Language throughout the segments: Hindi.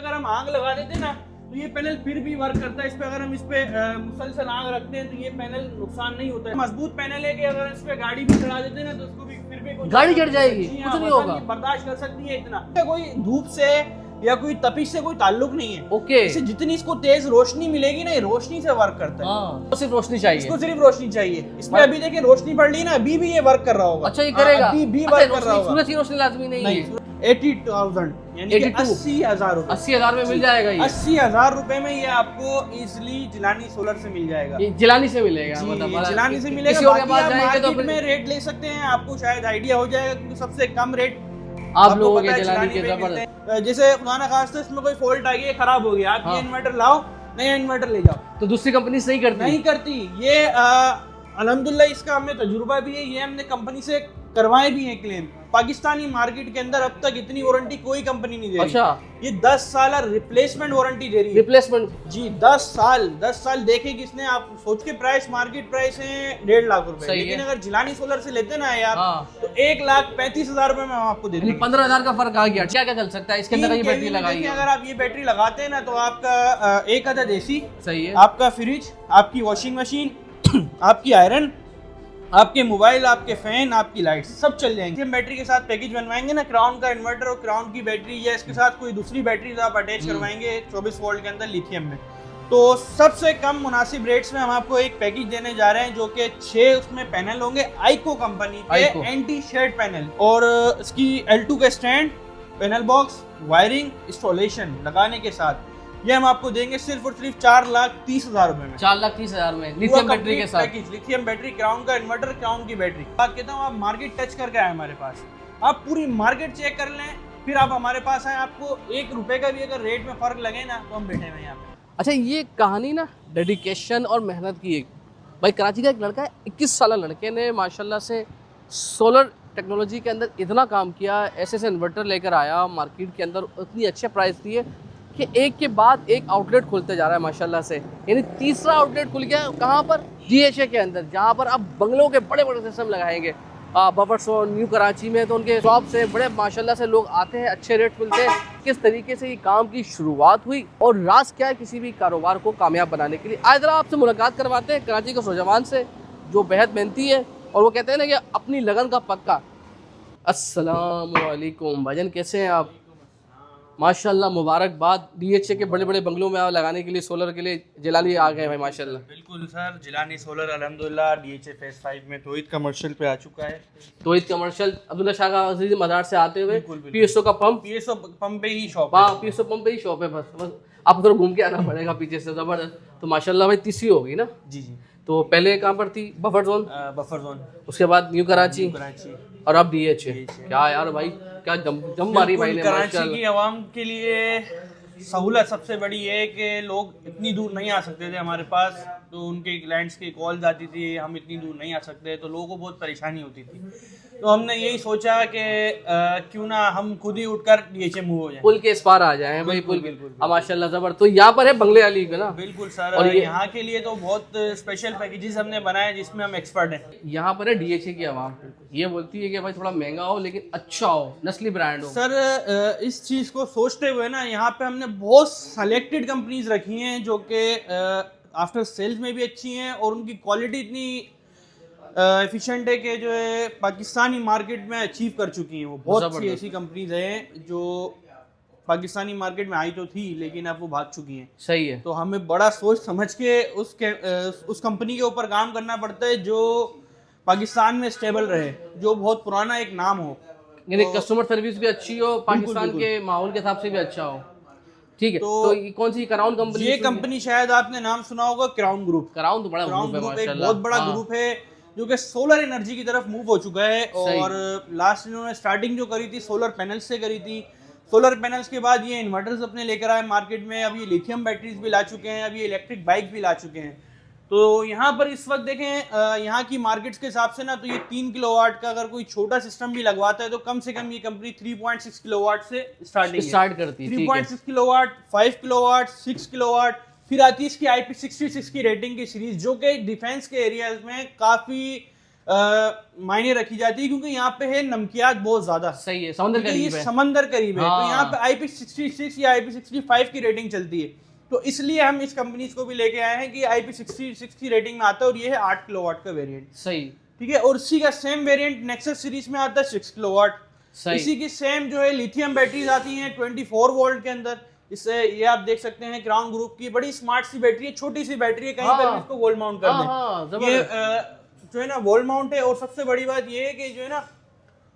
अगर हम आग लगा देते हैं ना तो ये पैनल फिर भी वर्क करता है। इस पे अगर हम इस पे मुसलसल आग रखते हैं तो ये पैनल नुकसान नहीं होता है। मजबूत पैनल है कि अगर इस पे गाड़ी भी चढ़ा देते हैं ना तो उसको भी फिर भी गाड़ी चढ़ जाएगी, कुछ नहीं होगा, बर्दाश्त कर सकती है इतना। कोई धूप से या कोई तपिश से कोई ताल्लुक नहीं है। ओके, इसे जितनी इसको तेज रोशनी मिलेगी ना, ये रोशनी से वर्क करता है। तो सिर्फ रोशनी चाहिए, इसको सिर्फ रोशनी चाहिए। इसमें अभी देखिए रोशनी पड़ रही ना, अभी भी ये वर्क कर रहा होगा। अच्छा, ये करेगा, अभी भी वर्क कर रहा होगा। सूरज की रोशनी लाजमी नहीं है। 80,000 यानी कि 80,000 रुपए, 80,000 में मिल जाएगा ये। 80,000 रुपए में ये आपको इजिली जिलानी सोलर से मिल जाएगा। ये जिलानी से मिलेगा, मतलब जिलानी से मिलेगा। किसी और के बाकी पास आप जाएंगे तो मार्केट में रेट ले सकते हैं, आपको शायद आइडिया हो जाएगा क्योंकि सबसे कम रेट आप लोगों के जिलानी के जबरदस्त। जैसे खुदा ना खास्ता इसमें कोई फॉल्ट आ गया, खराब हो गया, आप ये इन्वर्टर लाओ, नया इन्वर्टर ले जाओ, तो दूसरी कंपनी सही करती नहीं करती। ये अल्हम्दुलिल्लाह इसका हमें तजुर्बा भी है, ये हमने कंपनी से करवाए भी हैं क्लेम। पाकिस्तानी मार्केट के अंदर अब तक इतनी वारंटी कोई कंपनी नहीं दे रही। अच्छा, ये 10 साल रिप्लेसमेंट वारंटी दे रही है। रिप्लेसमेंट जी, 10 साल देखे किसने। आप सोच के प्राइस, मार्केट प्राइस है 1.5 लाख रुपए, लेकिन अगर जिलानी सोलर से लेते ना यार तो 1,35,000 रुपए में हम आपको दे देंगे। 15,000 का फर्क आ गया। क्या क्या चल सकता है इसके अंदर? ये बैटरी लगाई है, अगर आप ये बैटरी लगाते हैं ना तो आपका एक अदद एसी सही है, आपका फ्रिज, आपकी वॉशिंग मशीन, आपकी आयरन, आपके मोबाइल, आपके फैन, आपकी लाइट सब चल जाएंगे। हम बैटरी के साथ पैकेज बनवाएंगे ना, क्राउन का इन्वर्टर और क्राउन की बैटरी, या इसके साथ कोई दूसरी बैटरी आप अटैच करवाएंगे 24 वोल्ट के अंदर लिथियम में, तो सबसे कम मुनासिब रेट्स में हम आपको एक पैकेज देने जा रहे हैं जो कि 6 उसमें पैनल होंगे आइको कंपनी के एंटी शेड पैनल, और इसकी L2 का stand, panel box, wiring, installation लगाने के साथ ये हम आपको देंगे सिर्फ और सिर्फ 4,30,000 रुपए में। 4,30,000 में लिथियम बैटरी के साथ। लिथियम बैटरी, क्राउन का इन्वर्टर, क्राउन की बैटरी। बात कहता हूँ, आप मार्केट टच करके आए हमारे पास, आप पूरी मार्केट चेक कर लें, फिर आप हमारे पास आए। आपको 1 रुपए का भी अगर रेट में फर्क लगे ना तो हम बैठे हुए यहाँ पे। अच्छा, ये कहानी ना डेडिकेशन और मेहनत की है भाई। कराची का एक लड़का है, 21 साल लड़के ने माशाल्लाह से सोलर टेक्नोलॉजी के अंदर इतना काम किया, ऐसे इन्वर्टर लेकर आया, मार्केट के अंदर उतनी अच्छे प्राइस दिए कि एक के बाद एक आउटलेट खुलते जा रहा है माशाल्लाह से। यानी तीसरा आउटलेट खुल गया कहाँ पर? DHA के अंदर, जहाँ पर अब बंगलों के बड़े बड़े सिस्टम लगाएंगे। बफरसोन, न्यू कराची में तो उनके शॉप से बड़े माशाल्लाह से लोग आते हैं, अच्छे रेट मिलते हैं। किस तरीके से ये काम की शुरुआत हुई और राज क्या है किसी भी कारोबार को कामयाब बनाने के लिए, आज जरा आपसे मुलाकात करवाते हैं कराची के नौजवान से जो बेहद मेहनती है और वो कहते हैं ना कि अपनी लगन का पक्का। अस्सलाम वालेकुम भाईजान, कैसे हैं आप? माशाल्लाह, मुबारकबाद। DHA के बड़े बड़े बंगलों में आप लगाने के लिए, सोलर के लिए जिलानी आ गए भाई माशाल्लाह। बिल्कुल सर, जिलानी सोलर अल्हम्दुलिल्लाह DHA फेज 5 में तोहिद कमर्शियल पे आ चुका है। तोहिद कमर्शियल अब्दुल्ला शाह का अजीज मज़ार से आते हुए PSO का पंप, PSO पंप पे ही शॉप, हाँ PSO पंप पे ही शॉप है। बस आपको थोड़ा घूम के आना पड़ेगा पीछे से, ज़बरदस्त। तो माशाल्लाह भाई तीसरी हो गई ना? जी जी। तो पहले कहाँ पर थी? बफर जोन, उसके बाद न्यू कराची और अब DHA। क्या यार भाई, क्या जम मारी भाई ने। कराची की आवाम के लिए सहूलत सबसे बड़ी है कि लोग इतनी दूर नहीं आ सकते थे हमारे पास, तो उनके क्लाइंट्स की कॉल्स आती थी, हम इतनी दूर नहीं आ सकते, तो लोगों को बहुत परेशानी होती थी। तो हमने यही सोचा कि क्यों ना हम खुद ही उठकर DHA मूव हो जाए, पुल के इस पार आ जाए भाई। पुल माशाल्लाह जबर। तो यहाँ पर है बंगले वाली का ना? बिल्कुल सर, और यहाँ के लिए तो बहुत स्पेशल पैकेजेस हमने बनाए जिसमें हम एक्सपर्ट हैं। यहाँ पर है DHA की आवाम ये बोलती है कि भाई थोड़ा महंगा हो लेकिन अच्छा हो, नस्ली ब्रांड हो। सर इस चीज़ को सोचते हुए ना यहाँ पे हमने बहुत सेलेक्टेड कंपनीज रखी हैं जो कि आफ्टर सेल्स में भी अच्छी हैं और उनकी क्वालिटी इतनी एफिशिएंट है कि जो है पाकिस्तानी मार्केट में अचीव कर चुकी हैं। वो बहुत सी ऐसी कंपनीज हैं जो पाकिस्तानी मार्केट में आई तो थी लेकिन अब वो भाग चुकी हैं। सही है। तो हमें बड़ा सोच समझ के उस कंपनी के ऊपर काम करना पड़ता है जो पाकिस्तान में स्टेबल रहे, जो बहुत पुराना एक नाम हो, यानी कस्टमर सर्विस भी अच्छी हो, पाकिस्तान के माहौल के हिसाब से भी अच्छा हो। ठीक है। तो ये कौन सी क्राउन कंपनी? ये कंपनी शायद आपने नाम सुना होगा, क्राउन ग्रुप। क्राउन तो बड़ा ग्रुप है माशाल्लाह, एक बहुत बड़ा ग्रुप है जो कि सोलर एनर्जी की तरफ मूव हो चुका है। और लास्ट इन्होंने स्टार्टिंग जो करी थी सोलर पैनल्स से करी थी। सोलर पैनल्स के बाद ये इन्वर्टर्स अपने लेकर आए मार्केट में, अब ये लिथियम बैटरीज भी ला चुके हैं, अब ये इलेक्ट्रिक बाइक भी ला चुके हैं। तो यहाँ पर इस वक्त देखें यहाँ की मार्केट्स के हिसाब से ना, तो ये 3 किलोवाट का अगर कोई छोटा सिस्टम भी लगवाता है तो कम से कम ये कंपनी 3.6 किलोवाट से स्टार्ट करती है। 3.6 किलोवाट, 5 किलोवाट, 6 किलोवाट, फिर आती है इसकी IP66 की रेटिंग की सीरीज जो कि डिफेंस के एरियाज में काफ़ी मायने रखी जाती है, क्योंकि यहाँ पे है नमकियात बहुत ज्यादा। सही है, समंदर क्योंकि करीब ये है। समंदर करीब है, तो हाँ। यहाँ पे IP66 या IP65 की रेटिंग चलती है, तो इसलिए हम इस कंपनी को भी लेके आए हैं कि IP66 की रेटिंग में आता है, और ये है 8 किलोवाट का वेरिएंट। सही, ठीक है, और इसी का सेम वेरिएंट नेक्सस सीरीज में आता है 6 किलोवाट। सही। इसी की सेम जो है लिथियम बैटरीज आती हैं 24 वोल्ट के अंदर। इससे ये आप देख सकते हैं क्राउन ग्रुप की बड़ी स्मार्ट सी बैटरी है, छोटी सी बैटरी है, कहीं पर हाँ। भी इसको वॉल माउंट कर हाँ, दें। हाँ, ये जबरदस्त। जो है ना वॉल माउंट है, और सबसे बड़ी बात ये है कि जो है ना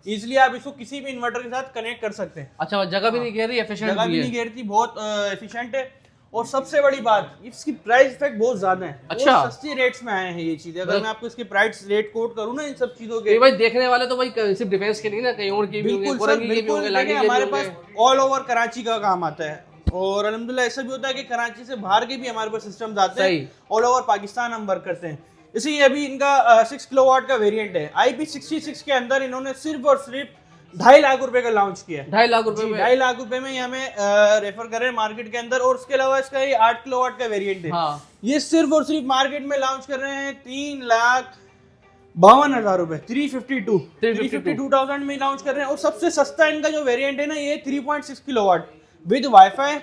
इजिली आप इसको किसी भी इन्वर्टर के साथ कनेक्ट कर सकते हैं। अच्छा, जगह भी नहीं घेर रही, एफिशिएंट जगह भी भी है। नहीं घेरती, बहुत एफिशिएंट है। और सबसे बड़ी बात, इसकी प्राइस इफेक्ट बहुत ज्यादा है। अच्छा। बहुत सस्ती रेट्स में आए हैं ये चीजें। अगर मैं आपको इसकी प्राइस रेट कोट करूँ ना इन सब चीजों के, ये भाई देखने वाले तो भाई सिर्फ डिफेंस के नहीं ना, कहीं और की भी होंगे, बिल्कुल सर, कोरंगी के भी बिल्कुल। होंगे, देखिए लाडी के भी हमारे होंगे। पास ऑल ओवर कराची का काम आता है, और अल्हम्दुलिल्लाह ऐसा भी होता है कि कराची से बाहर के भी हमारे पास सिस्टम आते सही। हैं। ऑल ओवर पाकिस्तान हम वर्क करते हैं। इसी अभी इनका 6 किलोवाट का वेरिएंट है। IP66 के अंदर इन्होंने सिर्फ और सिर्फ 2.5 लाख रुपए का लॉन्च किया है। 2.5 लाख रुपए में। 2.5 लाख रुपए में ये हमें रेफर कर रहे हैं मार्केट के अंदर। और उसके अलावा इसका ये 8 किलोवाट का वेरिएंट है। हाँ। ये सिर्फ और सिर्फ मार्केट में लॉन्च कर रहे हैं 3,52,000 रुपए, 352,000 में लॉन्च कर रहे हैं। और सबसे सस्ता इनका जो वेरिएंट है ना, ये 3.6 kilowatt with wifi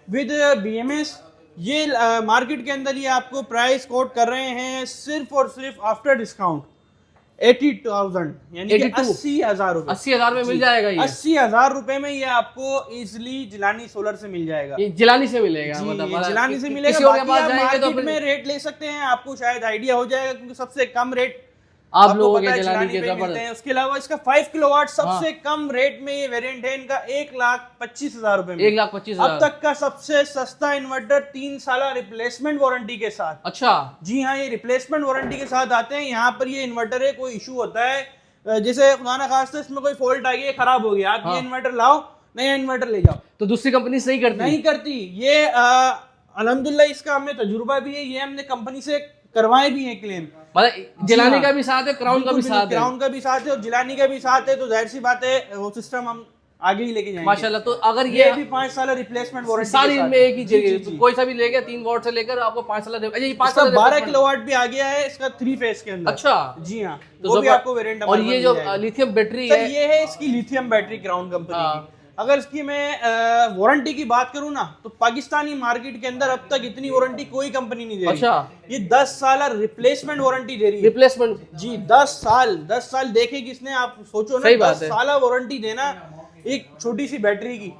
with BMS। ये मार्केट के अंदर ये आपको प्राइस कोट कर रहे हैं सिर्फ और सिर्फ आफ्टर डिस्काउंट 80,000, यानी कि 80,000 रुपए। 80,000 में मिल जाएगा ये। 80,000 रुपए में ये आपको इजिली जिलानी सोलर से मिल जाएगा। ये जिलानी से मिलेगा, जी, मतलब ये जिलानी से मिलेगा। किसी और के बाकी पास आप जाएंगे तो मार्केट फिर में रेट ले सकते हैं, आपको शायद आइडिया हो जाएगा, क्योंकि सबसे कम रेट आप आपको लोगों पता के है जिलानी जिलानी के पे जबरदस्त। मिलते हैं। उसके अलावा इसका 5 किलोवाट सबसे कम रेट में ये वेरिएंट है इनका 1,25,000 रुपए में। 1,25,000। अब तक का सबसे सस्ता इन्वर्टर 3 साल रिप्लेसमेंट वारंटी के साथ। अच्छा। जी हाँ, ये रिप्लेसमेंट वारंटी के साथ आते हैं। यहाँ पर ये इन्वर्टर है, कोई इशू होता है, जैसे खुदा ना खास्ता इसमें कोई फॉल्ट आ गया, खराब हो गया, आप ये इन्वर्टर लाओ, नया इन्वर्टर ले जाओ, तो दूसरी कंपनी सही करती नहीं करती। ये अल्हम्दुलिल्लाह इसका हमें तजुर्बा भी है, ये हमने कंपनी से करवाए भी हैं क्लेम। मतलब जिलानी का भी साथ है, क्राउन का भी साथ है। क्राउन का भी साथ है और जिलानी का भी साथ है, तो जाहिर सी बात है वो सिस्टम हम आगे ही लेके जाएंगे माशाल्लाह। तो अगर ये ये भी 5 साल रिप्लेसमेंट वारंटी सारी इनमें एक ही जी, जगह, जी, जी। कोई सा भी लेगा 3 वॉट से लेकर आपको 5 साल। अच्छा, ये 5 इसका साल 12 किलोवाट भी आ गया है इसका 3 फेज के अंदर। अच्छा। जी हाँ, तो वो भी आपको वेरिएंट। और ये जो लिथियम बैटरी सर है, ये है इसकी लिथियम बैटरी क्राउन कंपनी की। अगर इसकी मैं वारंटी की बात करूं ना, तो पाकिस्तानी मार्केट के अंदर अब तक इतनी वारंटी कोई कंपनी नहीं दे रही। अच्छा। ये 10 साल रिप्लेसमेंट वारंटी दे रही है। रिप्लेसमेंट। जी 10 साल देखे किसने, आप सोचो ना, सही बात 10 है। साल वारंटी देना एक छोटी सी बैटरी की।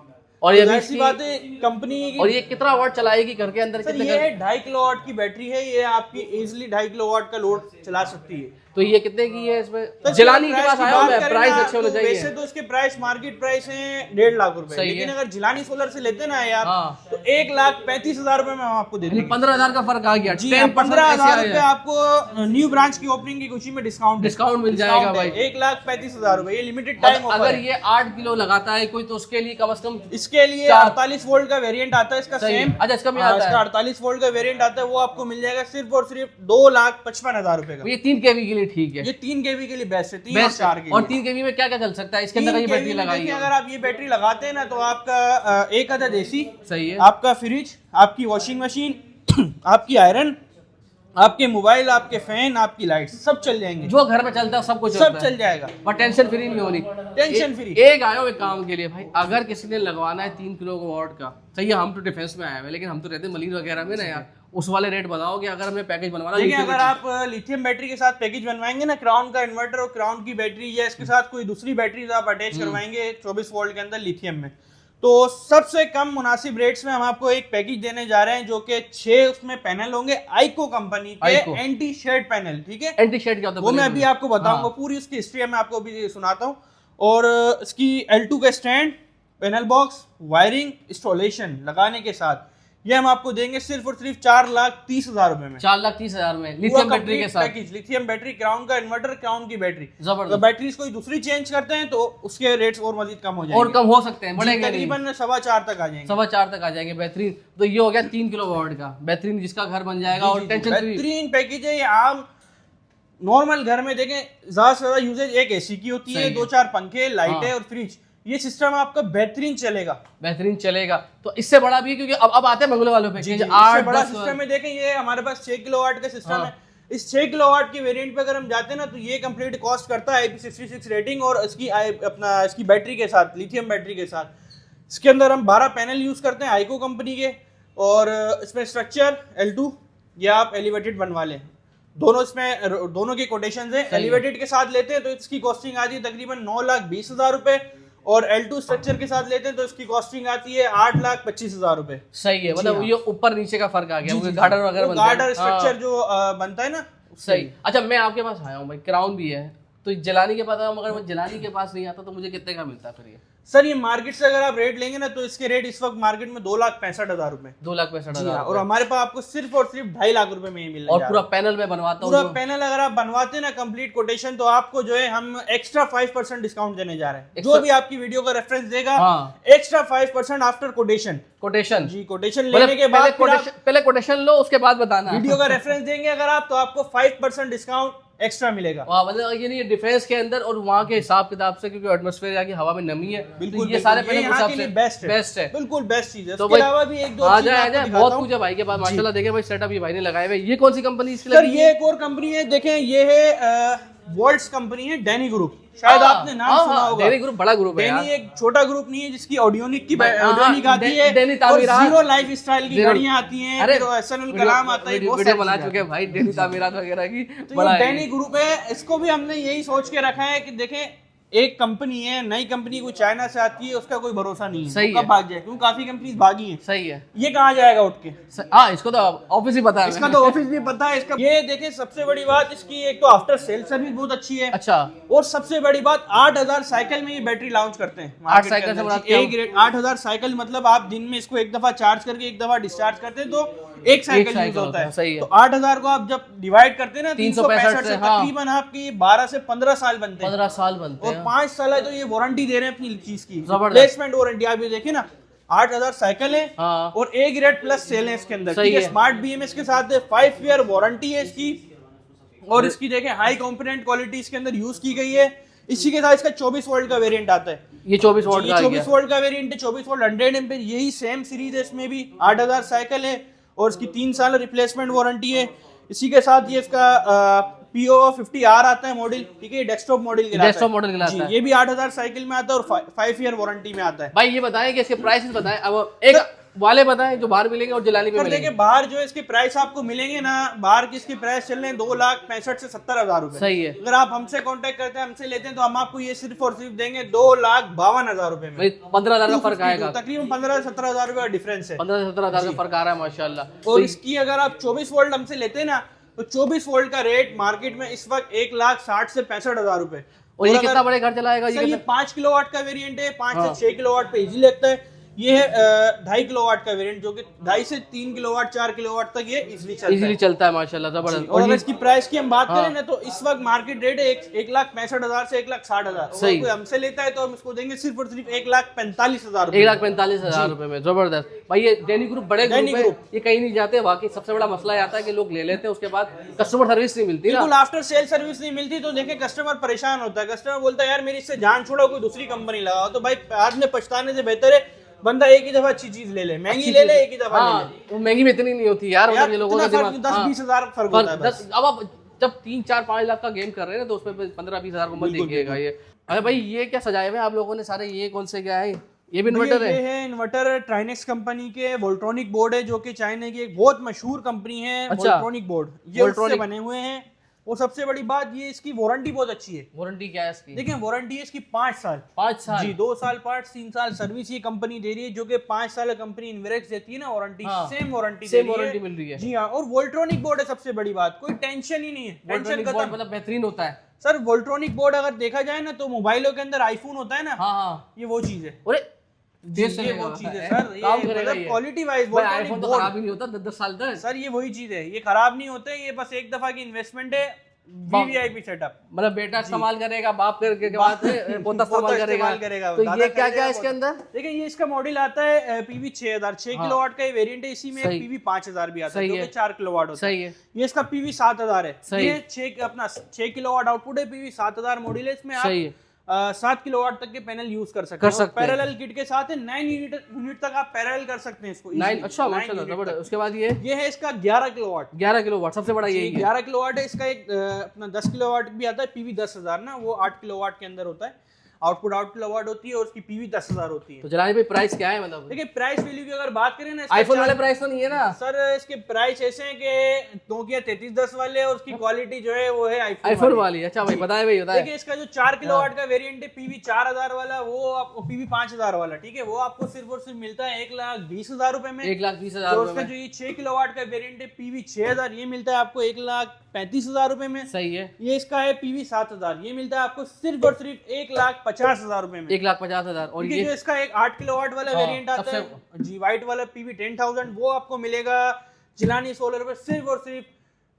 और ये तो भी ऐसी बात है कंपनी की। और ये कितना वाट चलाएगी घर के अंदर? सर कितने ये 2.5 किलोवाट की बैटरी है, ये आपकी इजीली 2.5 किलोवाट का लोड चला सकती है। तो ये कितने की है? इसमें तो जिलानी के प्राइस पास की आया बात हूं मैं, करें प्राइस ना, अच्छे होने तो चाहिए। वैसे तो इसके प्राइस मार्केट प्राइस है 1.5 लाख रुपए, सही लेकिन है। अगर जिलानी सोलर से लेते ना आप, हाँ। तो 1,35,000 रुपए में हम आपको दे देंगे। 15,000 का फर्क आ गया। जी 10% 15,000 ऐसे रुपए आया। आपको न्यू ब्रांच की ओपनिंग की खुशी में डिस्काउंट मिल जाएगा भाई। 1,35,000 रुपए, ये लिमिटेड टाइम ऑफर अगर है। ये 8 किलो लगाता है कोई, तो उसके लिए कम से कम इसके लिए 48 वोल्ट का वेरिएंट आता है इसका सही। सेम। अच्छा, इसका भी हाँ, आता है। इसका 48 वोल्ट का वेरिएंट आता है, वो आपको मिल जाएगा सिर्फ और सिर्फ 2,55,000 रुपए का। ये 3 केवी के लिए ठीक है। ये 3 केवी के लिए बेस्ट है, 3 और बेस्ट। 4 के और लिए। 3 केवी में क्या क्या चल सकता है? इसके अंदर ये 3 बैटरी KV में लगाई देखिए, है। अगर आप ये बैटरी लगाते हैं ना, तो आपका एक अदद एसी, सही है। आपका फ्रिज, आपकी वॉशिंग मशीन, आपकी आयरन, आपके मोबाइल, आपके फैन, आपकी लाइट सब चल जाएंगे। जो घर में चलता है सब कुछ सब चल जाएगा, पर टेंशन फ्री नहीं होनी। Tension free. एक आया हूँ एक काम के लिए भाई, अगर किसी ने लगवाना है 3 किलो वाट का, सही है, हम तो डिफेंस में आए हुए, लेकिन हम तो रहते हैं मलिन वगैरह में ना यार, उस वाले रेट बताओ कि अगर हमें पैकेज बनवाना है। देखिए, अगर आप लिथियम बैटरी के साथ पैकेज बनवाएंगे ना, क्राउन का इन्वर्टर और क्राउन की बैटरी, या इसके साथ कोई दूसरी बैटरी आप अटैच करवाएंगे 24 वोल्ट के अंदर लिथियम में, तो सबसे कम मुनासिब रेट्स में हम आपको एक पैकेज देने जा रहे हैं, जो कि 6 उसमें पैनल होंगे आइको कंपनी के, एंटी शेड पैनल। ठीक है, एंटी शेड क्या होता है वो मैं अभी आपको बताऊंगा, पूरी उसकी हिस्ट्री मैं आपको अभी सुनाता हूँ। और इसकी L2 का stand, panel box, wiring, installation लगाने के साथ ये हम आपको देंगे सिर्फ और सिर्फ 4,30,000 रुपए में। 4,30,000 में लिथियम बैटरी के साथ पैकेज, लिथियम बैटरी, क्राउन का इन्वर्टर, क्राउन की बैटरी। जबरदस्त। तो बैटरीज कोई दूसरी चेंज करते हैं तो उसके रेट्स और मजीद कम हो जाएंगे, और कम हो सकते हैं, बढ़ेंगे नहीं। तकरीबन 4.25 तक आ जाएंगे। 4.25 तक आ जाएंगे। बेहतरीन। तो ये हो गया 3 किलो वाट का बेहतरीन, जिसका घर बन जाएगा और टेंशन फ्री। बेहतरीन पैकेज है ये। आम नॉर्मल घर में देखें, ज्यादा से ज्यादा यूजेज एक एसी की होती है, 2-4 पंखे, लाइटें और फ्रिज। ये सिस्टम आपका बेहतरीन चलेगा, बेहतरीन चलेगा। तो इससे बड़ा भी है, क्योंकि अब आते हैं बंगलों वालों पे, 8 बड़ा 10 सिस्टम है। देखें, ये हमारे पास 6 किलोवाट का सिस्टम है। इस 6 किलोवाट के वेरिएंट पे अगर हम जाते हैं ना तो ये कंप्लीट कॉस्ट करता है IP66 रेटिंग और इसकी बैटरी के साथ, लिथियम बैटरी के साथ। इसके अंदर हम 12 पैनल यूज़ करते हैं आइको कंपनी के, और इसमें स्ट्रक्चर L2 या आप एलिवेटेड बनवा लें, दोनों की कोटेशन है। एलिवेटेड के साथ लेते हैं तो इसकी कॉस्टिंग आती है तकरीबन 9,20,000 रुपए, और L2 स्ट्रक्चर के साथ लेते हैं तो इसकी कॉस्टिंग आती है 8,25,000 रुपए। सही है, मतलब ये ऊपर नीचे का फर्क आ गया, गार्डर वगैरह गार्डर स्ट्रक्चर जो बनता है ना। सही। अच्छा, मैं आपके पास आया हूँ भाई, क्राउन भी है तो जलानी के पास, अगर मैं जलानी के पास नहीं आता तो मुझे कितने का मिलता है फिर ये? सर ये मार्केट से अगर आप रेट लेंगे ना तो इसके रेट इस वक्त मार्केट में 2,65,000 रुपए। 2,65,000, और हमारे पास आपको सिर्फ और सिर्फ 2.5 लाख रुपए में ही मिल रहा है। और पूरा पैनल में बनवाता हूँ, पूरा पैनल अगर आप बनवाते हैं ना कंप्लीट कोटेशन, तो आपको जो है हम एक्स्ट्रा 5% डिस्काउंट देने जा रहे हैं। जो भी आपकी वीडियो का रेफरेंस देगा एक्स्ट्रा 5% आफ्टर कोटेशन। कोटेशन जी, कोटेशन लेने के बाद पहले कोटेशन लो, उसके बाद बताना। वीडियो का रेफरेंस देंगे अगर आप तो आपको 5% डिस्काउंट एक्स्ट्रा मिलेगा। वाह, मतलब ये नहीं डिफरेंस के अंदर और वहाँ के हिसाब किताब से, क्योंकि एटमॉस्फेयर की हवा में नमी है, बिल्कुल तो ये सारे ये यहाँ के लिए बेस्ट है, बिल्कुल बेस्ट चीज है। तो इसके अलावा भी एक दो आ जाए बहुत कुछ है भाई के पास माशाल्लाह। देखें भाई सेटअप ये भाई ने लगाए हुए। ये कौन सी कंपनी इसकी सर? ये एक और कंपनी है, देखें ये है वोल्ट्स कंपनी है, डैनी ग्रुप, शायद आपने नाम सुना होगा। डैनी ग्रुप बड़ा ग्रुप है यार। डैनी एक छोटा ग्रुप नहीं है जिसकी ऑडियोनिक आती है, और जीरो लाइफ स्टाइल की गाड़ियां आती हैं, फिर एसएनएल कलाम आता है, वीडियो बना चुके हैं भाई डैनी तामीरात वगैरह की। तो ये डैनी ग्रुप है, इसको भी हमने यही सोच के रखा है कि देखें एक कंपनी है, नई कंपनी कोई चाइना से आती है, उसका कोई भरोसा नहीं है, सही कब भाग जाए, क्योंकि काफी कंपनीज भागी हैं। सही है। ये कहाँ जाएगा उठ के? हाँ, इसको तो ऑफिस ही पता है, इसका तो ऑफिस भी पता है इसका। ये देखें सबसे बड़ी बात इसकी, एक तो आफ्टर सेल सर्विस बहुत अच्छी है। अच्छा, और सबसे बड़ी बात 8,000 साइकिल में ये बैटरी लॉन्च करते हैं। 8 साइकिल से बनाते हैं। 8,000 साइकिल मतलब आप दिन में इसको एक दफा चार्ज करके एक दफा डिस्चार्ज करते हैं तो एक साइकिल यूज होता है। सही है। तो 8,000 को आप जब डिवाइड करते हैं ना 365 से, तकरीबन आपकी 12 से 15 साल बनते हैं। 15 साल बनते हैं, और 5 साल है तो ये वारंटी दे रहे हैं अपनी चीज की, रिप्लेसमेंट वारंटी। आप ये देखिए ना, 8,000 साइकिल है और A ग्रेड प्लस सेल है इसके अंदर, ठीक है। स्मार्ट BMS के साथ 5 ईयर वारंटी है इसकी, और इसकी देखें हाई कॉम्पोनेंट क्वालिटी इसके अंदर यूज की गई है। इसी के साथ इसका 24 वोल्ट का वेरिएंट आता है। ये 24 वोल्ट का 24 वोल्ट का वेरिएंट है, 24 वोल्ट 100 एम्पीयर, यही सेम सीरीज है, इसमें भी 8,000 साइकिल है और इसकी 3 साल रिप्लेसमेंट वारंटी है। इसी के साथ ये इसका PO50R आता है मॉडल, ठीक है, डेस्कटॉप मॉडल के लिए, ये भी 8,000 साइकिल में आता है और 5 ईयर वारंटी में आता है। भाई ये बताएं कि इसके प्राइसेस बताएं, अब एक वाले बताएं जो बाहर मिलेंगे और जलाली पे मिलेंगे। देखिए बाहर जो इसके प्राइस आपको मिलेंगे ना, बाहर की इसकी प्राइस चल रहे हैं 2,65,000 से 70,000 रुपए। सही है। अगर आप हमसे कांटेक्ट करते हैं, हमसे लेते हैं, तो हम आपको ये सिर्फ और सिर्फ देंगे 2,52,000 रुपए में। 15,000 का फर्क आएगा, तकरीबन 15,000-17,000 रुपए का डिफरेंस है। 15,000-17,000 का फर्क आ रहा है माशाल्लाह। और इसकी अगर आप 24 वोल्ट हमसे लेते हैं ना, तो 24 वोल्ट का रेट मार्केट में इस वक्त 1,60,000 से 65,000 रुपए। और ये कितना बड़े घर चलाएगा? ये 5 किलोवाट का वेरिएंट है, 5 से 6 किलोवाट पे इजी लगता है। ये है 2.5 किलोवाट का वेरिएंट, जो कि 2.5 से 3 किलोवाट 4 किलोवाट तक ये इजीली चलता है माशाल्लाह, जबरदस्त। और अगर इसकी प्राइस की हम बात करें ना, तो इस वक्त मार्केट रेट है 1,65,000 से 1,60,000। कोई हमसे लेता है तो हम इसको देंगे सिर्फ और सिर्फ 1,45,000 1,45,000 रुपए में। जबरदस्त भाई, ये डैनी ग्रुप बड़े ग्रुप है, ये कहीं नहीं जाते। बाकी सबसे बड़ा मसला ये आता है कि लोग ले लेते हैं, उसके बाद कस्टमर सर्विस नहीं मिलती, बिल्कुल आफ्टर सेल सर्विस नहीं मिलती। तो देखे कस्टमर परेशान होता है, कस्टमर बोलता है यार मेरी इससे जान छोड़ो, कोई दूसरी कंपनी लगाओ। तो भाई बाद में पछताने से बेहतर है बंदा एक ही दफा अच्छी चीज ले ले, महंगी ले ले, एक ही दफा ले ले। वो महंगी में इतनी नहीं होती यार, मतलब ये लोगों का 10-20 हजार फर्क होता है बस। अब आप जब 3-4-5 लाख का गेम कर रहे हैं तो उसमें 15-20 हजार को मत देखिएगा। ये अरे भाई ये क्या सजाए हुए आप लोगों ने सारे, ये कौन से क्या है? ये भी इन्वर्टर है? ये है इन्वर्टर ट्राइनेक्स कंपनी के वोल्ट्रॉनिक बोर्ड है, जो कि चाइना की एक बहुत मशहूर कंपनी है। वोल्ट्रॉनिक बोर्ड ये उससे बने हुए हैं। और सबसे बड़ी बात ये इसकी वारंटी बहुत अच्छी है। वारंटी क्या है इसकी? देखिए वारंटी है इसकी 5 साल। 5 साल जी, 2 साल पार्ट्स, 3 साल सर्विस ये कंपनी दे रही है, जो कि 5 साल कंपनी इनवेरेक्स देती है ना वारंटी, सेम वारंटी मिल रही है। जी हाँ, और वोल्ट्रॉनिक बोर्ड है सबसे बड़ी बात, कोई टेंशन ही नहीं है। टेंशन खत्म, मतलब बेहतरीन होता है सर। वोल्ट्रॉनिक बोर्ड अगर देखा जाए ना तो मोबाइलों के अंदर आईफोन होता है ना, ये वो चीज है। ये वो चीज है सर, ये क्वालिटी वाइज आईफोन तो खराब ही नहीं होता 10 साल तक सर। ये वही चीज है, ये खराब नहीं होते, ये बस एक दफा की इन्वेस्टमेंट है। वीवीआईपी सेटअप, मतलब बेटा इस्तेमाल करेगा, बाप के बाद पोता इस्तेमाल करेगा। तो ये क्या क्या है इसके अंदर? देखिए ये इसका मॉडल आता है PV 6000, 6 किलोवाट का ये वेरिएंट है। इसी में PV 5000 भी आता है, जो कि 4 किलोवाट होता है। ये इसका PV 7000 है। ये 6 किलोवाट आउटपुट है, PV 7000 मॉडल है। इसमें आप 7 किलोवाट तक के पैनल यूज कर सकते हैं। हैं। पैरेलल किट के साथ है 9 यूनिट तक आप पैरेलल कर सकते हैं इसको। 9, अच्छा माशाल्लाह जबरदस्त। उसके बाद ये है इसका 11 किलोवाट। 11 किलोवाट सबसे बड़ा यही है। 11 किलोवाट है इसका। एक अपना 10 किलोवाट भी आता है, पीवी 10,000 ना, वो 8 किलोवाट के अंदर होता है। आउटपुट 8 किलोवाट होती है और उसकी पीवी 10,000 होती है। तो जलानी भाई प्राइस क्या है मतलब? देखिए प्राइस वैल्यू की अगर बात करें ना, आईफोन वाले प्राइस तो नहीं है ना सर? इसके प्राइस ऐसे हैं कि नोकिया 3310 वाले और उसकी क्वालिटी जो है वो है आईफोन वाली। अच्छा भाई बताए भाई बताए। देखिए इसका जो 4 किलोवाट का वेरिएंट है पीवी 4000 वाला, वो आपको पीवी 5000 वाला, ठीक है, वो आपको सिर्फ और सिर्फ मिलता है 1,20,000 रुपए में। 1,20,000 तो उसका जो ये 6 किलोवाट का वेरिएंट है पीवी 6000, ये मिलता है आपको 1,35,000 रुपए में। सही है। ये इसका है पीवी 7000, ये मिलता है आपको सिर्फ और सिर्फ 1,50,000 रुपए में। 1,50,000। और ये जो इसका एक 8 किलोवाट वाला वेरिएंट आता है जी, व्हाइट वाला पीवी 10,000, वो आपको मिलेगा जिलानी सोलर पे सिर्फ और सिर्फ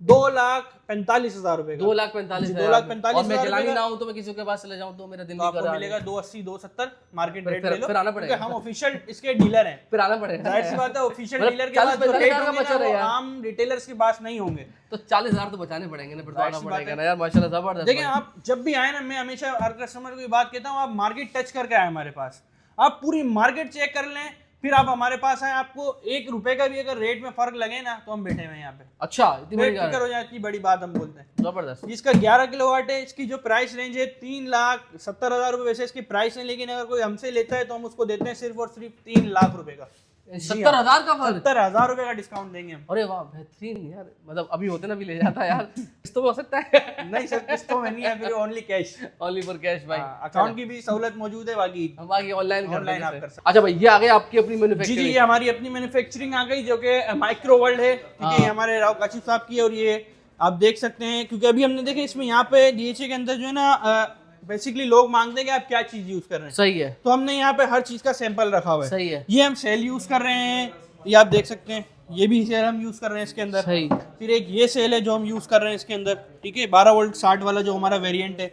2,45,000 रुपए का। 2,45,000। 2,45,000। और मैं जलानी ना हूं तो मैं किसी के पास चले जाऊं तो मेरा दिन तो भी आपको करा मिलेगा 280 270 मार्केट रेट ले लो। फिर आना पड़ेगा। हम ऑफिशियल इसके डीलर हैं, फिर आना पड़ेगा। जाहिर सी बात है ऑफिशियल मतलब डीलर के पास जो 40-45 रेट का होंगे बचा ना, रहे वो यार। आम रिटेलर्स के पास नहीं होंगे। तो 40,000 तो बचाने पड़ेंगे ना, फिर तो आना जाहिर सी बात पड़ेगा है। ना यार। माशाल्लाह जबरदस्त। देखिए आप जब भी आए ना, मैं हमेशा हर कस्टमर को ये बात कहता हूँ, आप मार्केट टच करके आए हमारे पास, आप पूरी मार्केट चेक कर लें, फिर आप हमारे पास आए। आपको 1 रुपए का भी अगर रेट में फर्क लगे ना, तो हम बैठे हुए हैं यहाँ पे। अच्छा इतनी बड़ी बेफिक्र हो जाए, इतनी बड़ी बात हम बोलते हैं। जबरदस्त। जिसका 11 किलोवाट है, इसकी जो प्राइस रेंज है 3,70,000 रुपए वैसे इसकी प्राइस है, लेकिन अगर कोई हमसे लेता है तो हम उसको देते हैं सिर्फ और सिर्फ 3 लाख रुपए का। 70,000 का फर्क। 70,000 रुपए का डिस्काउंट देंगे हम। अरे वाह बेहतरीन यार। मतलब अभी होते ना भी ले जाता यार। इस तो हो सकता है। नहीं सर, किस्तों में नहीं है, फिर only cash. Only for cash भाई। अकाउंट की भी सहूलत मौजूद है, बाकी बाकी ऑनलाइन आप कर सकते। अच्छा भाई ये आ गए आपकी अपनी जी मैन्युफैक्चरिंग। जी, ये हमारी अपनी मैन्युफैक्चरिंग आ गई, जो कि माइक्रो वर्ल्ड है, ठीक है। ये हमारे राव काशिफ साहब की है और ये आप देख सकते हैं, क्योंकि अभी हमने देखे इसमें यहाँ पे डीएचए के अंदर जो है ना, बेसिकली लोग मांगते हैं कि आप क्या चीज यूज कर रहे हैं। सही है। तो हमने यहाँ पे हर चीज का सैंपल रखा हुआ है। सही है। ये हम सेल यूज कर रहे हैं, ये आप देख सकते हैं, ये भी सेल हम यूज कर रहे हैं इसके अंदर। सही। फिर एक ये सेल है जो हम यूज कर रहे हैं इसके अंदर, ठीक है, 12 वोल्ट 60 वाला जो हमारा वेरिएंट है।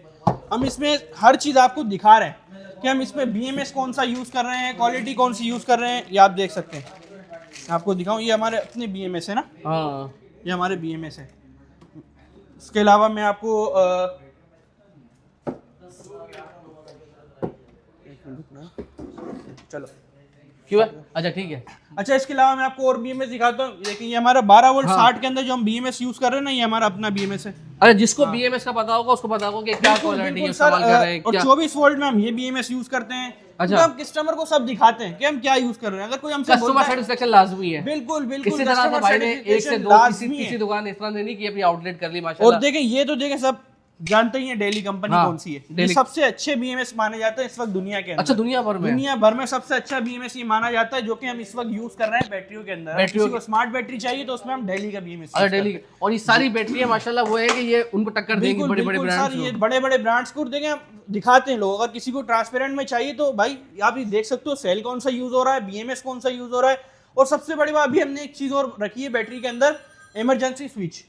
हम इसमें हर चीज आपको दिखा रहे हैं कि हम इसमें BMS कौन सा यूज कर रहे हैं, क्वालिटी कौन सी यूज कर रहे हैं, ये आप देख सकते हैं। आपको दिखाऊं, ये हमारे अपने BMS है ना, हाँ ये हमारे BMS है। इसके अलावा मैं आपको चलो क्यों है? अच्छा ठीक है। अच्छा, इसके अलावा मैं आपको और BMS दिखाता हूँ। लेकिन ये हमारा 12 वोल्ट 60 के अंदर जो हम BMS यूज कर रहे हैं ना, ये हमारा अपना BMS है। अरे जिसको BMS का पता होगा उसको पता होगा कि क्या क्वालिटी है इस्तेमाल कर रहे हैं और क्या। 24 वोल्ट में हम ये BMS यूज करते हैं। अच्छा। तो हम कस्टमर को सब दिखाते हैं कि हम क्या यूज कर रहे हैं। अगर कोई हमसे कस्टमर सेटिस्फेक्शन लाजमी है। बिल्कुल बिल्कुल, किसी तरह से customer भाई ने एक से satisfaction दो लाजमी है। किसी दुकान इस तरह से नहीं की अपनी आउटलेट कर ली और माशाल्लाह। देखें, ये तो देखें सब जानते ही हैं डेली कंपनी हाँ, कौन सी है। ये डेली। सबसे अच्छे BMS माने जाते हैं इस वक्त दुनिया के अंदर। अच्छा दुनिया भर में। दुनिया भर में सबसे अच्छा BMS ये माना जाता है, जो कि हम इस वक्त यूज कर रहे हैं बैटरियों के अंदर। बैटरियों किसी को स्मार्ट बैटरी चाहिए तो उसमें हम डेली का BMS अच्छा डेली। और ये सारी बैटरियां माशाल्लाह वो है कि ये उनको टक्कर देंगी बिल्कुल बड़े बड़े बिल्कुल ब्रांड्स सर, ये को। बड़े बड़े ब्रांड्स को देंगे, हम दिखाते हैं लोग। अगर किसी को ट्रांसपेरेंट में चाहिए तो भाई आप ये देख सकते हो सेल कौन सा यूज हो रहा है, BMS कौन सा यूज हो रहा है। और सबसे बड़ी बात, अभी हमने एक चीज और रखी है बैटरी के अंदर, इमरजेंसी स्विच।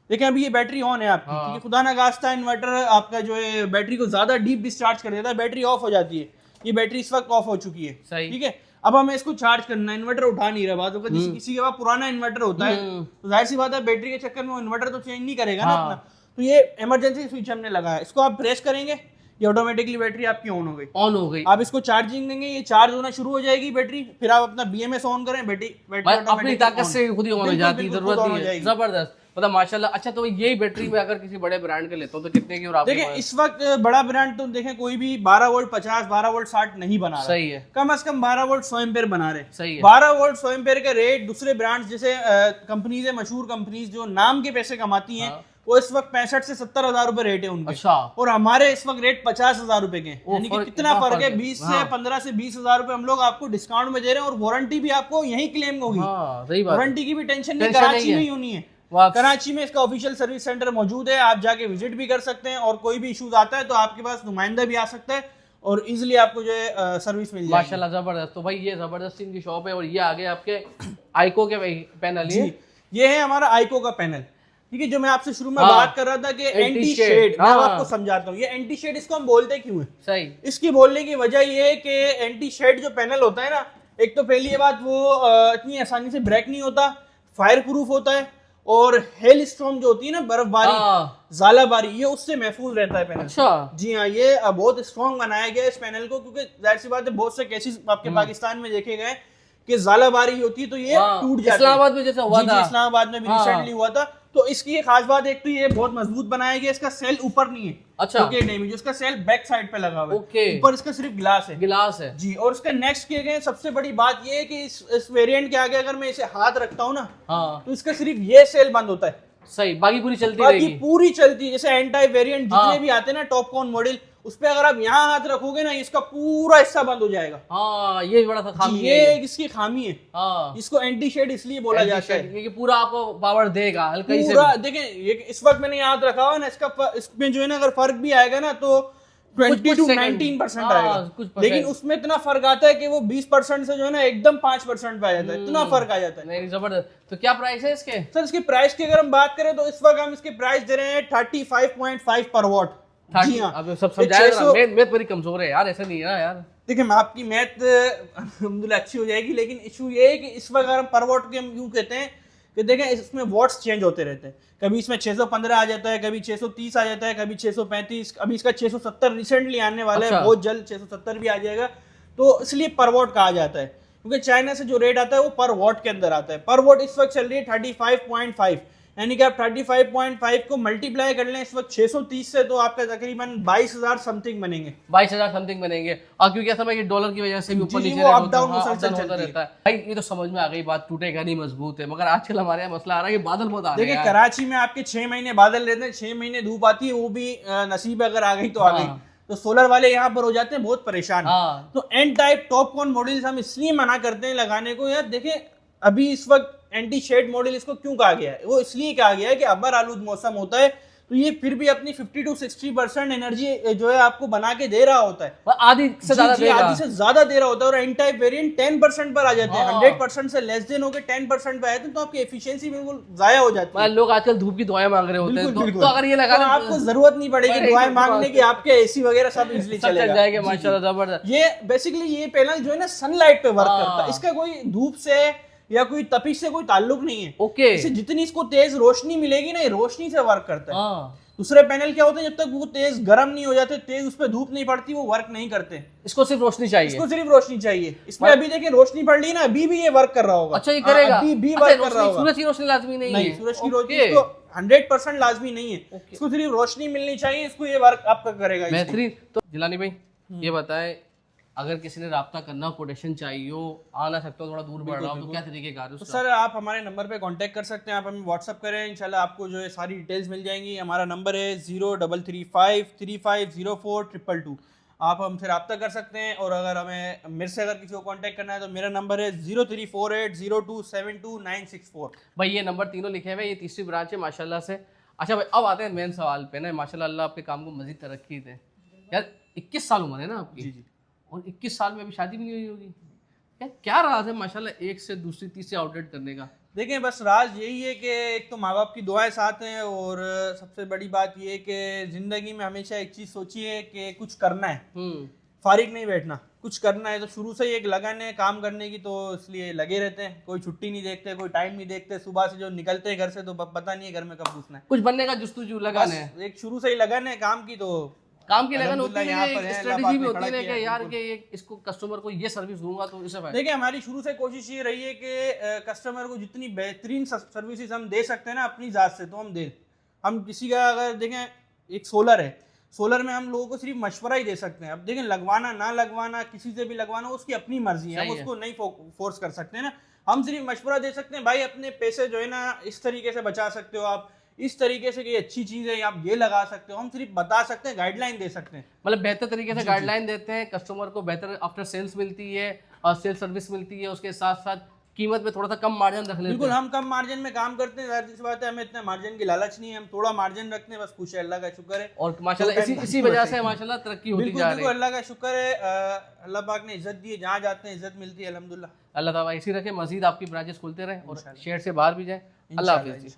देखें अभी ये बैटरी ऑन है आपकी, ठीक है, खुदा ना खास्ता इन्वर्टर आपका जो है बैटरी को ज्यादा डीप डिस्चार्ज कर देता है, बैटरी ऑफ हो जाती है। ये बैटरी इस वक्त ऑफ हो चुकी है, सही। ठीक है। अब हमें इसको चार्ज करना है, इन्वर्टर उठा नहीं रहा। बात होगा किसी के पास पुराना इन्वर्टर होता है तो जाहिर सी बात है बैटरी के चक्कर में वो इन्वर्टर तो चेंज नहीं करेगा ना अपना। तो ये इमरजेंसी स्विच हमने लगाया, इसको आप प्रेस करेंगे, ये ऑटोमेटिकली बैटरी आपकी ऑन हो गई। ऑन हो गई। आप इसको चार्जिंग देंगे, ये चार्ज होना शुरू हो जाएगी बैटरी। फिर आप अपना BMS ऑन करें, बैटरी अपनी ताकत से खुद ही ऑन हो जाती है, जरूरत नहीं है। जबरदस्त, मतलब माशाल्लाह। अच्छा तो यही बैटरी में अगर किसी बड़े ब्रांड के लेते हो तो कितने की? और आप देखें इस वक्त बड़ा ब्रांड तो देखें कोई भी 12 वोल्ट 50, 12 वोल्ट 60 नहीं बना रहा। सही है। कम से कम 12 वोल्ट 100 एम्पेयर बना रहे। सही है। 12 वोल्ट 100 एम्पेयर का रेट दूसरे ब्रांड जैसे कंपनीज है, मशहूर कंपनीज जो नाम के पैसे कमाती हैं, वो इस वक्त 65 से 70,000 रुपए रेट है उनके। अच्छा। और हमारे इस वक्त रेट 50,000 रुपए के, यानी कि कितना फर्क है, 20 से 15 से 20,000 रुपए हम लोग आपको डिस्काउंट में दे रहे हैं। और वारंटी भी आपको यही क्लेम होगी। सही बात। वारंटी की भी टेंशन नहीं, टेंशन कराची नहीं में है। ही होनी है। वाह। कराची में इसका ऑफिशियल सर्विस सेंटर मौजूद है, आप जाके विजिट भी कर सकते हैं। और कोई भी इश्यूज आता है तो आपके पास नुमाइंदा भी आ सकता है और इजीली आपको जो है सर्विस मिल जाएगी। माशाल्लाह जबरदस्त। तो भाई ये जबरदस्त इनकी शॉप है। और ये आगे आपके आइको के पैनल जी, ये है हमारा आइको का पैनल, ठीक है। जो मैं आपसे शुरू में बात कर रहा था कि एंटी शेड, मैं आपको समझाता हूँ। ये एंटी शेड इसको हम बोलते क्यों है? सही। इसकी बोलने की वजह ये है कि एंटी शेड जो पैनल होता है ना, एक तो पहली बात वो इतनी आसानी से ब्रेक नहीं होता, फायर प्रूफ होता है। और हेल स्टॉर्म जो होती है ना, बर्फबारी, हाँ। ज़ालाबारी, ये उससे महफूज रहता है पैनल। अच्छा। जी हाँ, ये बहुत स्ट्रॉन्ग बनाया गया है इस पैनल को, क्योंकि जाहिर सी बात है बहुत से केसेस आपके पाकिस्तान में देखे गए कि ज़ालाबारी होती है तो ये टूट जाती है। इस्लामाबाद में जैसा हुआ था। इस्लामाबाद में भी रिसेंटली हुआ था। तो इसकी एक खास बात, एक तो ये बहुत मजबूत बनाया गया, इसका सेल ऊपर नहीं है। अच्छा। क्योंकि डैमेज, उसका सेल बैक साइड पे लगा हुआ है। ओके। ऊपर इसका सिर्फ गिलास है। गिलास है जी। और इसका नेक्स्ट किए गए सबसे बड़ी बात ये है कि इस वेरिएंट के आगे अगर मैं इसे हाथ रखता हूँ ना, हाँ, तो इसका सिर्फ ये सेल बंद होता है, सही, बाकी पूरी चलती बाकी रहेगी। पूरी चलती है। जैसे एंटाई वेरिएंट जितने हाँ। भी आते हैं ना टॉपकॉन मॉडल, उस पे अगर आप यहाँ हाथ रखोगे ना, इसका पूरा हिस्सा बंद हो जाएगा। हाँ, ये भी बड़ा सा खामी ये है। एक इसकी खामी है। हाँ, इसको एंटी शेड इसलिए बोला जाता है क्योंकि पूरा आपको पावर देगा हल्का ही से पूरा। भी। देखें, ये इस वक्त मैंने याद रखा हुआ ना, इसमें जो है ना, अगर फर्क भी आएगा ना तो 20 to 19% आएगा। कुछ लेकिन उसमें इतना फर्क आता है कि वो 20% से जो है ना एकदम 5% पे आ जाता है, इतना फर्क आ जाता है। नहीं, जबरदस्त। तो क्या प्राइस है इसके? सर इसके प्राइस की अगर हम बात करें तो इस वक्त हम इसके प्राइस दे रहे हैं 35.5 पर वॉट। जी हाँ, अब सब समझाया ना, मैथ बड़ी कमजोर है यार, ऐसा नहीं है ना यार। देखिए मैं आपकी मैथ अल्हम्दुलिल्लाह अच्छी हो जाएगी, लेकिन इशू ये है कि इस वक्त अगर हम पर वॉट के हम यूं कहते हैं कि देखें इसमें वॉट्स चेंज होते रहते हैं। कभी इसमें 615 आ जाता है, कभी 630 आ जाता है, कभी 635, अभी इसका 670 रिसेंटली आने वाला है, बहुत जल्द 670 भी आ जाएगा। तो इसलिए पर वॉट कहा जाता है, क्योंकि चाइना से जो रेट आता है वो पर वॉट के अंदर आता है। पर वॉट इस वक्त चल रही है 35.5, यानी कि आप 35.5 को मल्टीप्लाई कर लें इस वक्त 630 से, तो आपका तकरीबन 22,000 समथिंग बनेंगे। 22,000 समथिंग बनेंगे। और क्योंकि ऐसा है कि डॉलर की वजह से भी ऊपर नीचे अप डाउन होता रहता है। भाई ये तो समझ में आ गई बात, टूटेगा नहीं, मजबूत है। मगर आजकल हमारे यहाँ मसला आ रहा है कि बादल बहुत आ रहे हैं। देखिए कराची में आपके 6 महीने बादल रहते हैं, 6 महीने धूप आती है, वो भी नसीब अगर आ गई तो आ गई। तो सोलर वाले यहाँ पर हो जाते हैं बहुत परेशान। तो एन टाइप टॉपकॉन मॉडल्स हम इसलिए मना करते हैं लगाने को। यार देखें, अभी इस वक्त एंटी शेड मॉडल इसको क्यों कहा गया है? वो इसलिए कहा गया है कि अबर आलूद मौसम होता है तो ये फिर भी अपनी 50 to 60% एनर्जी जो है आपको बना के दे रहा होता है, आधी से ज्यादा दे रहा होता है। और एन टाइप वेरिएंट 10% पर आ जाते हैं, 100% से लेस देन होकर 10% पे आए थे, तो आपकी एफिशिएंसी बिल्कुल जाया हो जाती है। लोग आजकल धूप की दुआएं मांग रहे होते हैं, तो अगर ये लगा, आपको जरूरत नहीं पड़ेगी दुआएं मांगने की, आपके एसी वगैरह सब इजीली चल जाएगा। माशाल्लाह, जबरदस्त। ये बेसिकली ये पैनल जो है ना सनलाइट पे वर्क करता है, इसका कोई धूप से या कोई तपिश से कोई ताल्लुक नहीं है। ओके। इसे जितनी इसको तेज रोशनी मिलेगी ना, ये रोशनी से वर्क करता है। दूसरे पैनल क्या होते हैं, जब तक वो तेज गर्म नहीं हो जाते, तेज उस पर धूप नहीं पड़ती, वो वर्क नहीं करते। इसको सिर्फ रोशनी चाहिए, इसको सिर्फ रोशनी चाहिए। इसमें अभी देखिए रोशनी पड़ रही है ना, अभी भी ये वर्क कर रहा होगा। अच्छा, ये करेगा, अभी भी वर्क कर रहा होगा। सूरज की रोशनी लाजमी नहीं है, सूरज की रोशनी इसको 100% लाजमी नहीं है, इसको सिर्फ रोशनी मिलनी चाहिए, इसको ये वर्क आपका करेगा। बेहतरीन। तो जिलानी भाई ये बताएं, अगर किसी ने राब्ता करना हो, कोटेशन चाहिए हो, आ ना सकते हो, थोड़ा दूर बढ़ रहा हो, तो क्या तरीके कार है? तो सर आप हमारे नंबर पे कांटेक्ट कर सकते हैं, आप हमें व्हाट्सअप करें, इंशाल्लाह आपको जो है सारी डिटेल्स मिल जाएंगी। हमारा नंबर है 0335350422। आप हमसे रब्ता कर सकते हैं। और अगर हमें मेरे से अगर किसी को कांटेक्ट करना है तो मेरा नंबर है 03480272 भाई ये नंबर तीनों लिखे हुए, ये तीसरी ब्रांच है माशाल्लाह से। अच्छा भाई, अब आते हैं मेन सवाल पे ना। माशाल्लाह, अल्लाह आपके काम को मजीद तरक्की दे। यार 21 साल उम्र है ना आपकी? जी। और 21 साल में अभी शादी भी नहीं हुई होगी यार, क्या राज है माशाल्लाह एक से दूसरी तीसरी आउटलेट करने का? देखें बस राज यही है कि एक तो माँ बाप की दुआएं साथ हैं, और सबसे बड़ी बात ये है कि ज़िंदगी में हमेशा एक चीज़ सोचिए कि कुछ करना है, फारिग नहीं बैठना, कुछ करना है। तो शुरू से ही एक लगन है काम करने की, तो इसलिए लगे रहते हैं। कोई छुट्टी नहीं देखते, कोई टाइम नहीं देखते। सुबह से जो निकलते हैं घर से तो पता नहीं है घर में कब घुसना है। कुछ बनने का जुस्तुजू लगन है, एक शुरू से ही लगन है काम की। तो काम की लगन होती है, स्ट्रेटजी भी होती है कि यार कि इसको कस्टमर को ये सर्विस दूंगा तो इसे फायदा। देखिए हमारी शुरू से कोशिश ये रही है कि कस्टमर को जितनी बेहतरीन सर्विसेज हम दे सकते हैं ना अपनी ज़ात से, तो हम दें। हम किसी का अगर देखें, एक सोलर है, सोलर में हम लोगों को सिर्फ मशवरा ही दे सकते हैं। अब देखें लगवाना ना लगवाना, किसी से भी लगवाना उसकी अपनी मर्जी है, हम उसको नहीं फोर्स कर सकते हैं ना। हम सिर्फ मशवरा दे सकते हैं, भाई अपने पैसे जो है ना इस तरीके से बचा सकते हो आप, इस तरीके से कि अच्छी चीज़ है, आप ये लगा सकते हो। हम सिर्फ बता सकते हैं, गाइडलाइन दे सकते हैं। मतलब बेहतर तरीके से गाइडलाइन देते हैं, कस्टमर को बेहतर आफ्टर सेल्स मिलती है और सेल्स सर्विस मिलती है। उसके साथ साथ कीमत में थोड़ा सा कम मार्जिन रख लेते हैं। बिल्कुल, हम कम मार्जिन में काम करते हैं। जाहिर सी बात है हमें इतना मार्जिन की लालच नहीं है, हम थोड़ा मार्जिन रखते हैं, बस खुश है, अल्लाह का शुक्र है। और माशाल्लाह इसी वजह से माशाल्लाह तरक्की होती जा रही है। अल्लाह का शुक्र है, अल्लाह पाक ने इज्जत दी है, जहाँ जाते हैं इज्जत मिलती है अल्हम्दुलिल्लाह। अल्लाह ताला इसी रखे, मजीद आपकी ब्रांचेस खुलते रहे और शहर से बाहर भी जाए। अल्लाह हाफिज़।